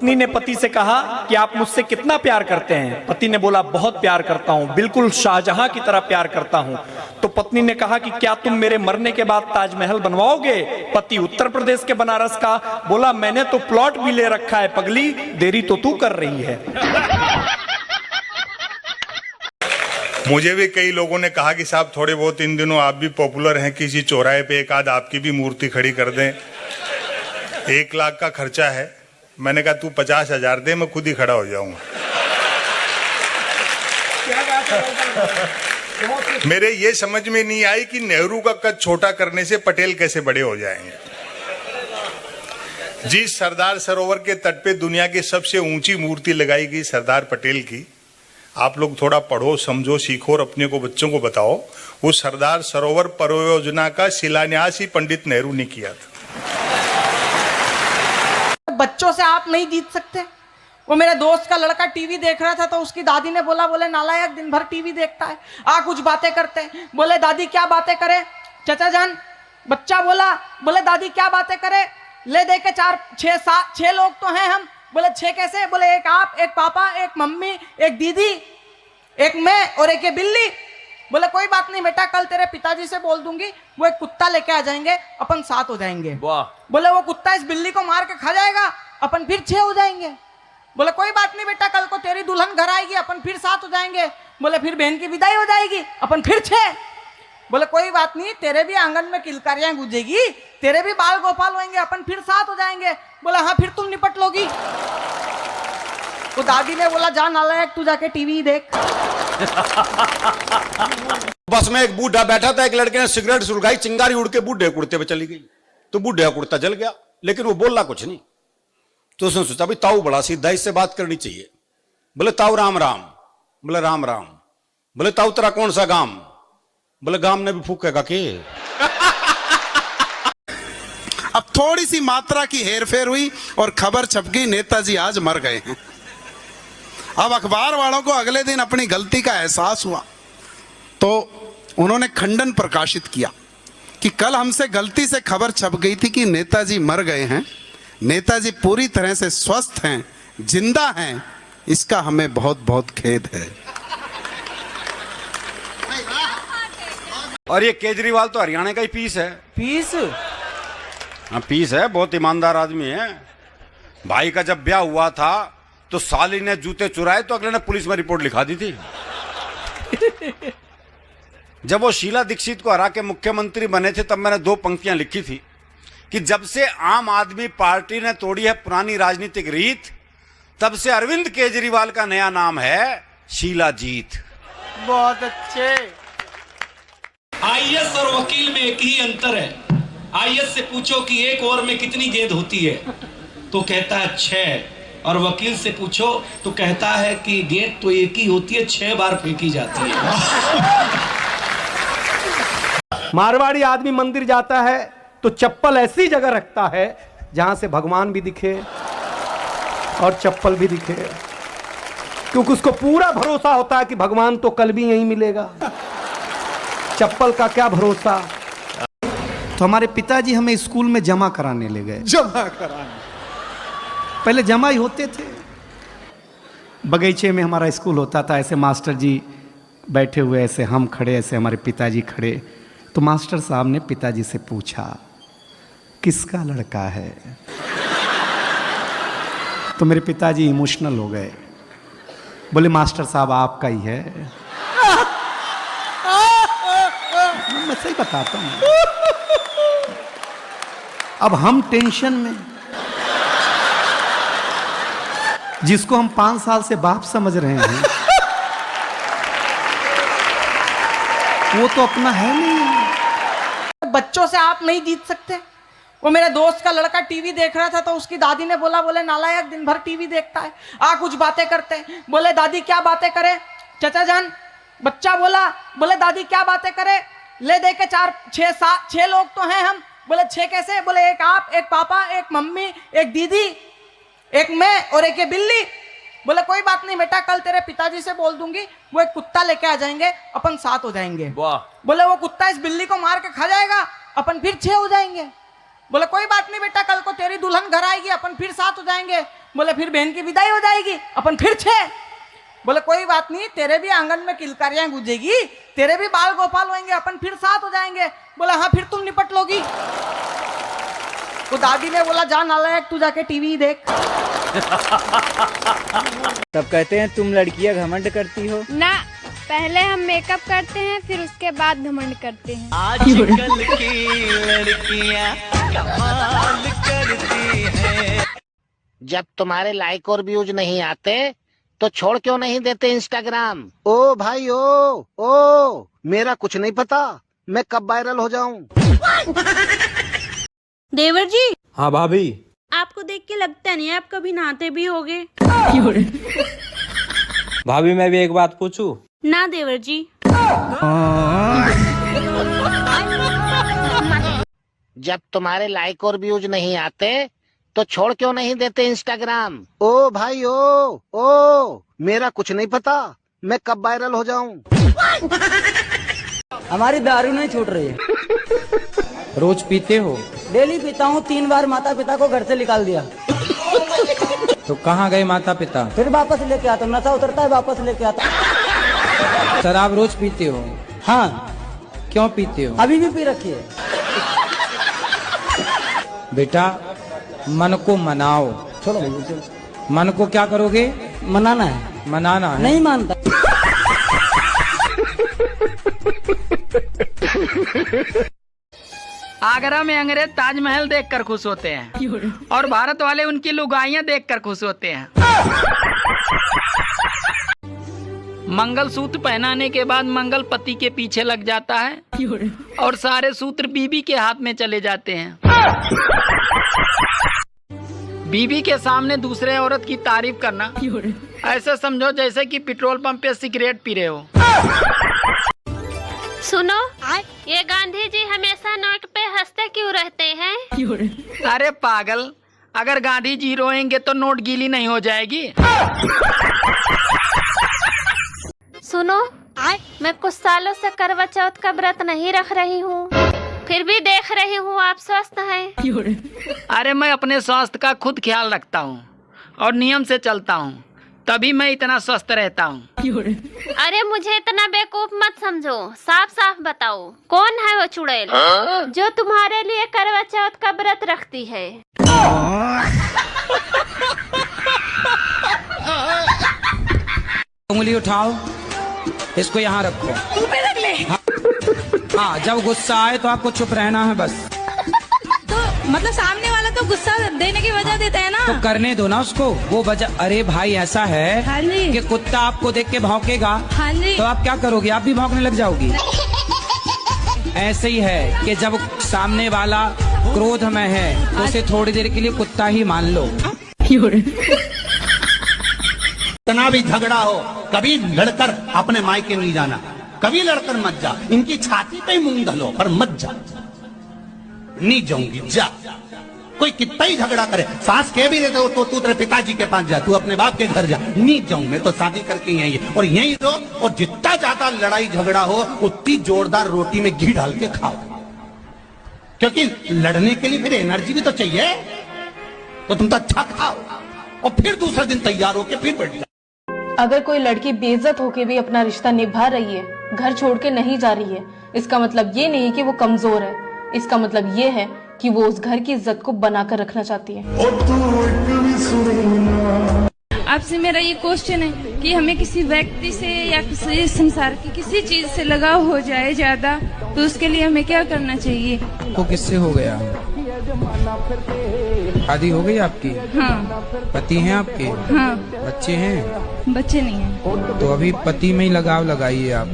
पत्नी ने पति से कहा कि आप मुझसे कितना प्यार करते हैं। पति ने बोला बहुत प्यार करता हूं, बिल्कुल शाहजहां की तरह प्यार करता हूं। तो पत्नी ने कहा कि क्या तुम मेरे मरने के बाद ताजमहल बनवाओगे? पति उत्तर प्रदेश के बनारस का बोला मैंने तो प्लॉट भी ले रखा है पगली, देरी तो तू कर रही है। मुझे भी कई लोगों ने कहा कि साहब थोड़े बहुत इन दिनों आप भी पॉपुलर हैं, किसी चौराहे पे एक आध आपकी भी मूर्ति खड़ी कर दें, 1 लाख का खर्चा है। मैंने कहा तू 50,000 दे, मैं खुद ही खड़ा हो जाऊंगा। मेरे ये समझ में नहीं आई कि नेहरू का कद छोटा करने से पटेल कैसे बड़े हो जाएंगे। जिस सरदार सरोवर के तट पे दुनिया की सबसे ऊंची मूर्ति लगाई गई सरदार पटेल की, आप लोग थोड़ा पढ़ो, समझो, सीखो और अपने को बच्चों को बताओ। वो सरदार सरोवर परियोजना का शिलान्यास ही पंडित नेहरू ने किया था। बच्चों से आप नहीं जीत सकते। वो मेरे दोस्त का लड़का टीवी देख रहा था तो उसकी दादी ने बोले नालायक दिन भर टीवी देखता है, कुछ बातें करते हैं। बोले दादी क्या बातें करे चाचा जान? बच्चा बोले दादी क्या बातें करे? ले दे के 4 6 7 6 लोग तो हैं हम। बोले 6 कैसे? बोले एक आप, एक पापा, एक मम्मी, एक दीदी, एक मैं और एक ये बिल्ली। बोले कोई बात नहीं बेटा, कल तेरे पिताजी से बोल दूंगी, वो एक कुत्ता लेके आ जाएंगे, अपन 7 हो जाएंगे। बोले वो कुत्ता इस बिल्ली को मार के खा जाएगा, अपन फिर 6 हो जाएंगे। बोले कोई बात नहीं बेटा, कल को तेरी दुल्हन घर आएगी, अपन फिर 7 हो जाएंगे। बोले फिर बहन की विदाई हो जाएगी, अपन फिर 6। बोले कोई बात नहीं, तेरे भी आंगन में किलकारियां गूंजेगी, तेरे भी बाल गोपाल होंगे, अपन फिर 7 हो जाएंगे। बोला हाँ फिर तुम निपट लोगी। वो दादी ने बोला जा नालायक, तू जाके टीवी देख। बस में एक बूढ़ा बैठा था, एक लड़के ने सिगरेट सुलगाई, चिंगारी उड़ के बूढ़े कुर्ते पे चली गई। तो बूढ़े का कुर्ता जल गया, लेकिन वो बोला कुछ नहीं। तो उसने सोचा भाई ताऊ बड़ा सीधा, इससे बात करनी चाहिए। बोले ताऊ राम राम। बोले राम राम। बोले ताऊ तेरा कौन सा गांव? बोले गांव ने भी फूकेगा कि। अब थोड़ी सी मात्रा की हेरफेर हुई और खबर छप गई, नेताजी आज मर गए हैं। अब अखबार वालों को अगले दिन अपनी गलती का एहसास हुआ तो उन्होंने खंडन प्रकाशित किया कि कल हमसे गलती से खबर छप गई थी कि नेताजी मर गए हैं। नेताजी पूरी तरह से स्वस्थ हैं, जिंदा हैं, इसका हमें बहुत बहुत खेद है। और ये केजरीवाल तो हरियाणा का ही पीस है। फीस? हाँ पीस है, बहुत ईमानदार आदमी है। भाई का जब ब्याह हुआ था तो साली ने जूते चुराए तो अगले ने पुलिस में रिपोर्ट लिखा दी थी। जब वो शीला दीक्षित को हरा के मुख्यमंत्री बने थे तब मैंने 2 पंक्तियां लिखी थी कि जब से आम आदमी पार्टी ने तोड़ी है पुरानी राजनीतिक रीत, तब से अरविंद केजरीवाल का नया नाम है शीला जीत। बहुत अच्छे। आईएएस और वकील में एक ही अंतर है। आईएएस से पूछो कि 1 ओवर में कितनी गेंद होती है तो कहता है 6, और वकील से पूछो तो कहता है कि गेंद तो एक ही होती है, 6 बार फेंकी जाती है। मारवाड़ी आदमी मंदिर जाता है तो चप्पल ऐसी जगह रखता है जहां से भगवान भी दिखे और चप्पल भी दिखे, क्योंकि उसको पूरा भरोसा होता है कि भगवान तो कल भी यहीं मिलेगा, चप्पल का क्या भरोसा। तो हमारे पिताजी हमें स्कूल में जमा कराने ले गए। जमा कराने? पहले जमा ही होते थे। बगीचे में हमारा स्कूल होता था, ऐसे मास्टर जी बैठे हुए, ऐसे हम खड़े, ऐसे हमारे पिताजी खड़े। तो मास्टर साहब ने पिताजी से पूछा किसका लड़का है? तो मेरे पिताजी इमोशनल हो गए, बोले मास्टर साहब आपका ही है। मैं सही बताता हूं। अब हम टेंशन में, जिसको हम 5 साल से बाप समझ रहे हैं वो तो अपना है नहीं। बच्चों से आप नहीं जीत सकते। वो मेरे दोस्त का लड़का टीवी देख रहा था तो उसकी दादी ने बोले नालायक दिन भर टीवी देखता है, कुछ बातें करते हैं। बोले दादी क्या बातें करे चाचा जान? बच्चा बोले दादी क्या बातें करे? ले दे के 4 6 7 6 लोग तो हैं हम। बोले 6 कैसे? बोले एक आप, एक पापा, एक मम्मी, एक दीदी, एक मैं और एक ये बिल्ली। बोले कोई बात नहीं बेटा, कल तेरे पिताजी से बोल दूंगी, वो एक कुत्ता लेके आ जाएंगे, अपन 7 हो जाएंगे। बोले वो कुत्ता इस बिल्ली को मार के खा जाएगा, अपन फिर 6 हो जाएंगे। बोले कोई बात नहीं बेटा, कल को तेरी दुल्हन घर आएगी, अपन फिर 7 हो जाएंगे। बोले फिर बहन की विदाई हो जाएगी, अपन फिर 6। बोले कोई बात नहीं, तेरे भी आंगन में किलकारियां गूंजेगी, तेरे भी बाल गोपाल होंगे, अपन फिर 7 हो जाएंगे। बोले हाँ फिर तुम निपट लोगी। तो दादी ने बोला जा नालायक, तू जाके टीवी देख। तब कहते हैं तुम लड़कियां घमंड करती हो ना, पहले हम मेकअप करते हैं फिर उसके बाद घमंड करते हैं। आजकल की लड़कियां कमाल करती हैं। जब तुम्हारे लाइक और व्यूज नहीं आते तो छोड़ क्यों नहीं देते इंस्टाग्राम? ओ भाई ओ मेरा कुछ नहीं पता मैं कब वायरल हो जाऊं। देवर जी। हाँ भाभी। आपको देख के लगता नहीं है आप कभी नहाते भी होगे। भाभी मैं भी एक बात पूछूं? ना देवर जी। जब तुम्हारे लाइक और व्यूज नहीं आते तो छोड़ क्यों नहीं देते इंस्टाग्राम? ओ भाई ओ मेरा कुछ नहीं पता मैं कब वायरल हो जाऊं। हमारी दारू नहीं छूट रही है। रोज पीते हो? डेली पीता हूँ, 3 बार माता पिता को घर से निकाल दिया। तो कहाँ गए माता पिता? फिर वापस लेके आता हूँ, नशा उतरता है वापस लेके आता हूँ। शराब रोज पीते हो? हाँ। क्यों पीते हो? अभी भी पी रखी है। बेटा मन को मनाओ। छोड़ो भाई, चलो। मन को क्या करोगे? मनाना है। मनाना है? नहीं मानता। आगरा में अंग्रेज ताजमहल देखकर खुश होते हैं और भारत वाले उनकी लुगाइयां देखकर खुश होते हैं। मंगलसूत्र पहनाने के बाद मंगल पति के पीछे लग जाता है और सारे सूत्र बीबी के हाथ में चले जाते हैं। बीबी के सामने दूसरे औरत की तारीफ करना ऐसे समझो जैसे कि पेट्रोल पंप पे सिगरेट पी रहे हो। सुनो, ये गांधी जी हमेशा नोट पे हंसते क्यों रहते हैं? अरे पागल, अगर गांधी जी रोएंगे तो नोट गीली नहीं हो जाएगी। सुनो, मैं कुछ सालों से करवा चौथ का व्रत नहीं रख रही हूँ, फिर भी देख रही हूँ आप स्वस्थ हैं। अरे मैं अपने स्वास्थ्य का खुद ख्याल रखता हूँ और नियम से चलता हूँ, तभी मैं इतना स्वस्थ रहता हूँ। अरे मुझे इतना बेवकूफ मत समझो, साफ साफ बताओ कौन है वो चुड़ैल जो तुम्हारे लिए करवा चौथ का व्रत रखती है? उंगली उठाओ, इसको यहाँ रखो। हाँ, जब गुस्सा आए तो आपको चुप रहना है बस। तो मतलब सामने वाला तो गुस्सा देने की वजह देता है ना, तो करने दो ना उसको वो वजह। अरे भाई ऐसा है हाँ जी, कि कुत्ता आपको देख के भौंकेगा, हाँ जी, तो आप क्या करोगे? आप भी भौंकने लग जाओगी। ऐसे ही है कि जब सामने वाला क्रोध में है तो उसे थोड़ी देर के लिए कुत्ता ही मान लो। इतना भी झगड़ा हो कभी लड़कर अपने मायके नहीं जाना, कभी लड़कर मत जा। इनकी छाती पे मूंग धलो पर मत जा। नहीं जाऊंगी जा। कोई कितना ही झगड़ा करे, सास कह भी देते हो तो तू तेरे पिताजी के पास जा, तू अपने बाप के घर जा। नहीं जाऊं, मैं तो शादी करके यही और यही रहो, और जितना ज्यादा लड़ाई झगड़ा हो उतनी जोरदार रोटी में घी डाल के खाओ, क्योंकि लड़ने के लिए फिर एनर्जी भी तो चाहिए। तो तुम तो अच्छा खाओ और फिर दूसरे दिन तैयार होके फिर बैठ जाओ। अगर कोई लड़की बेइज्जत होके भी अपना रिश्ता निभा रही है, घर छोड़ के नहीं जा रही है, इसका मतलब ये नहीं कि वो कमजोर है, इसका मतलब ये है कि वो उस घर की इज्जत को बनाकर रखना चाहती है। आपसे मेरा ये क्वेश्चन है कि हमें किसी व्यक्ति से या किसी संसार की किसी चीज से लगाव हो जाए ज्यादा, तो उसके लिए हमें क्या करना चाहिए? तो किससे हो गया? शादी हो गई आपकी? हाँ। पति हैं आपके? हाँ। बच्चे हैं? बच्चे नहीं हैं। तो अभी पति में ही लगाव लगाइए आप।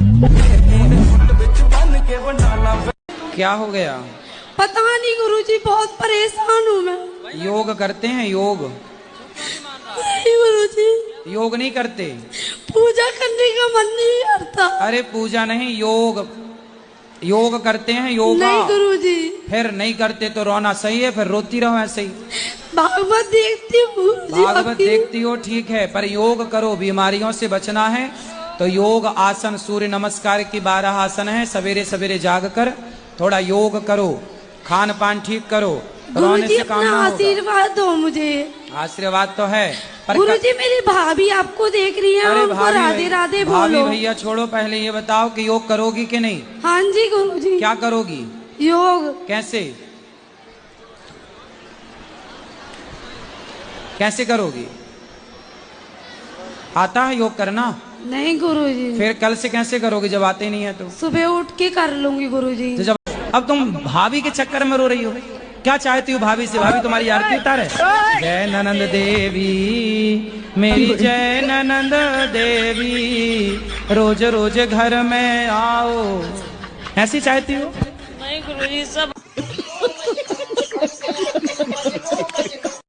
क्या हो गया? पता नहीं गुरुजी, बहुत परेशान हूँ मैं। योग करते हैं? योग नहीं गुरुजी, योग नहीं करते? पूजा करने का मन नहीं करता। अरे पूजा नहीं, योग योग करते हैं। योगा नहीं गुरुजी। फिर नहीं करते तो रोना सही है, फिर रोती रहो ऐसे ही। भागवत देखती हूँ। भागवत देखती हो, ठीक है, पर योग करो। बीमारियों से बचना है तो योग आसन, सूर्य नमस्कार की 12 आसन है। सवेरे सवेरे जाग कर थोड़ा योग करो, खान पान ठीक करो, रोने से काम ना होगा। आशीर्वाद दो मुझे। आशीर्वाद तो है पर गुरुजी मेरी भाभी आपको देख रही है, अरे उनको राधे राधे भाभी बोलो। भैया छोड़ो, पहले ये बताओ कि योग करोगी कि नहीं? हाँ जी गुरुजी। क्या करोगी? योग। कैसे कैसे करोगी? आता है योग करना? नहीं गुरुजी। फिर कल से कैसे करोगी जब आते नहीं है तो? सुबह उठ के कर लूंगी गुरुजी। तो जब अब तुम भाभी के चक्कर में रो रही हो, क्या चाहती हो भाभी से? भाभी तुम्हारी आरती उतारे? जय ननंद देवी मेरी जय ननंद देवी, रोज रोज घर में आओ, ऐसी चाहती हो? नहीं गुरुजी सब